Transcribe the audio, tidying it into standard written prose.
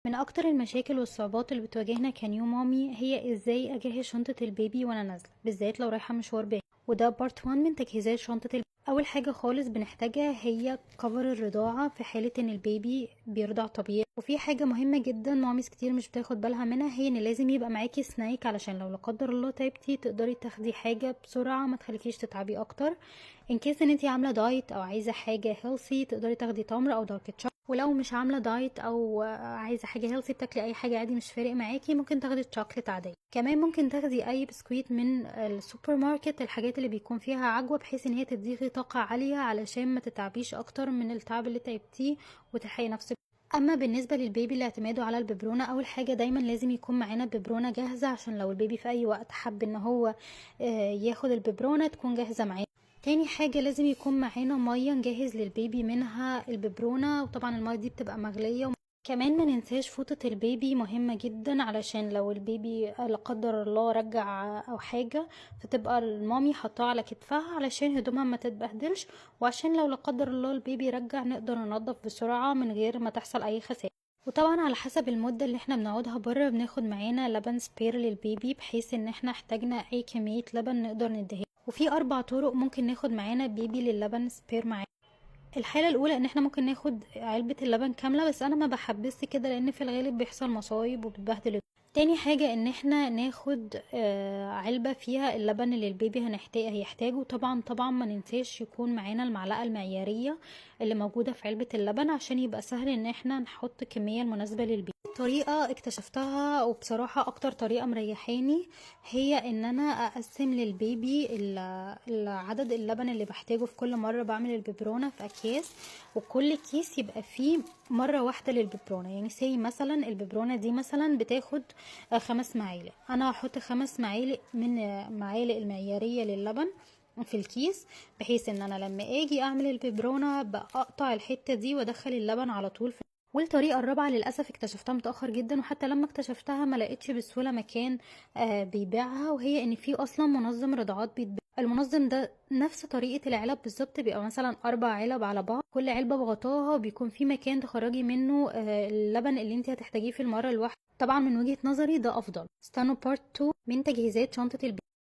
من اكتر المشاكل والصعوبات اللي بتواجهنا كنيو مامي هي ازاي اجهز شنطة البيبي وانا نازلة، بالذات لو رايحة مشوار بعيد. وده بارت 1 من تجهيزات شنطة البيبي. اول حاجة خالص بنحتاجها هي كفر الرضاعة في حالة ان البيبي بيرضع طبيعي. وفي حاجة مهمة جدا ماميز كتير مش بتاخد بالها منها، هي ان لازم يبقى معاكي سناك علشان لو لا قدر الله تعبتي تقدري تاخدي حاجة بسرعة ما تخليكيش تتعبي اكتر. ان كيس ان انتي عاملة دايت او عايزة حاجة هيلثي تقدري تاخدي تمر او دارك. ولو مش عامله دايت او عايزه حاجه هيلثي بتاكلي اي حاجه عادي مش فارق معاكي، ممكن تاخدي الشوكليت عاديه. كمان ممكن تاخدي اي بسكويت من السوبر ماركت، الحاجات اللي بيكون فيها عجوه بحيث ان هي تديكي طاقه عاليه علشان ما تتعبيش اكتر من التعب اللي تعبتيه وتلحقي نفسك. اما بالنسبه للبيبي اللي اعتماده على الببرونه، اول حاجه دايما لازم يكون معانا ببرونه جاهزه عشان لو البيبي في اي وقت حب ان هو ياخد الببرونه تكون جاهزه معاه. تاني حاجة لازم يكون معانا مية نجهز للبيبي منها الببرونة، وطبعا المية دي بتبقى مغلية. كمان ما ننساش فوطة البيبي مهمة جدا علشان لو البيبي لا قدر الله رجع او حاجة فتبقى المامي حطها على كتفها علشان هدومها ما تتبهدلش، وعشان لو لا قدر الله البيبي رجع نقدر ننظف بسرعة من غير ما تحصل اي خسائر. وطبعا على حسب المدة اللي احنا بنقعدها بره بناخد معانا لبن سبير للبيبي بحيث ان احنا احتاجنا اي كمية لبن نقدر نديها. وفي 4 طرق ممكن ناخد معانا بيبي للبن سبير معانا. الحالة الأولى إن احنا ممكن ناخد علبة اللبن كاملة، بس أنا ما بحبسش كده لأن في الغالب بيحصل مصايب وبتبهدل. تاني حاجة إن احنا ناخد علبة فيها اللبن اللي البيبي هيحتاجه. طبعا ما ننساش يكون معانا المعلقة المعيارية اللي موجودة في علبة اللبن عشان يبقى سهل إن احنا نحط الكمية المناسبة للبيبي. طريقة اكتشفتها وبصراحة اكتر طريقة مريحاني هي ان انا اقسم للبيبي عدد اللبن اللي بحتاجه في كل مرة بعمل الببرونة في اكياس، وكل كيس يبقى فيه مرة واحدة للببرونة. يعني سي مثلا الببرونة دي مثلا بتاخد 5 معالق، انا هحط 5 معالق من معالق المعيارية للبن في الكيس، بحيث ان انا لما اجي اعمل الببرونة بقطع الحتة دي وادخل اللبن على طول في. والطريقة الرابعة للأسف اكتشفتها متأخر جدا، وحتى لما اكتشفتها ما لقيتش بسهولة مكان بيبيعها، وهي ان في اصلا منظم رضاعات بيتباع. المنظم ده نفس طريقة العلب بالظبط، بيبقى مثلا 4 علب على بعض، كل علبة بغطاها وبيكون في مكان تخرجي منه اللبن اللي انت هتحتاجيه في المرة الواحدة. طبعا من وجهة نظري ده افضل. استنوا بارت 2 من تجهيزات شنطة البيبي.